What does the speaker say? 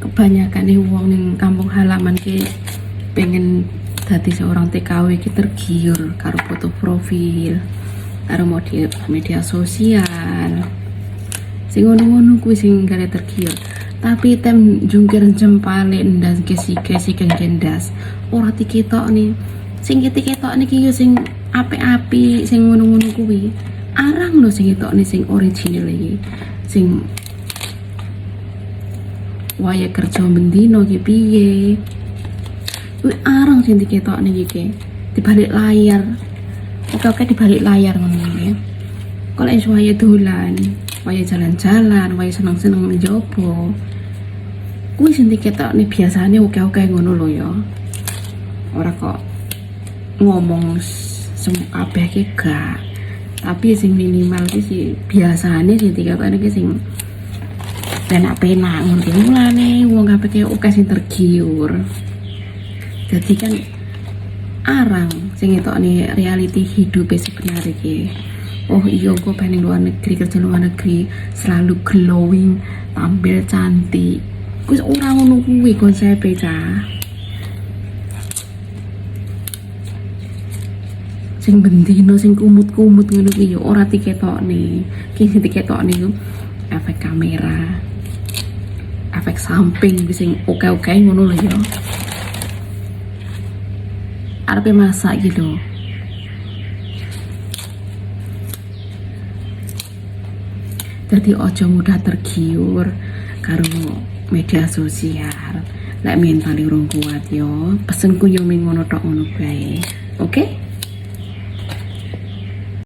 kebanyakan nih wong ning kampung halaman ki pengen dadi seorang TKW ki tergiur karo foto profil, karo media sosial. Sing ngono-ngono kuwi sing gare tergiur. Tapi tem jungkir jempale ndas kesi kendas. Ora diketokne. Sing ketokne ki yo sing apik-apik, sing ngono-ngono kuwi. Arang lho sing ketokne sing original iki. Sing waya kerja bendino ki piye. Kuwi arang sing diketokne iki di balik layar. Oke di balik layar ngono iki. Kalau iso waya dolan, waya jalan-jalan, waya seneng-seneng menjobo. Kuwi sing diketokne biasane oke-oke ngono lho ya. Ora kok ngomong semua kabeh ki gak. Tapi sing minimal ki sih biasane sing diketokne ki sing penak-penak ngono ki mulane wong kabeh ki oke sing tergiur. Jadi kan arang sing ngetokne reality hidup sebenarnya ki. Oh iya gue pengen luar negeri, kerja luar negeri selalu glowing, tampil cantik. Gue orang ngono kuwi konsepe cah. Sing bendino sing kumut-kumut ngono ki yo ora diketokne. Ki sing diketokne ku efek kamera, efek samping sing oke-oke ngono lho yo. Arepe masak gitu. Jadi ojo mudah tergiur karo media sosial. Lek mental urung kuat yo, pesenku yo ming ngono tok ngono bae. Oke?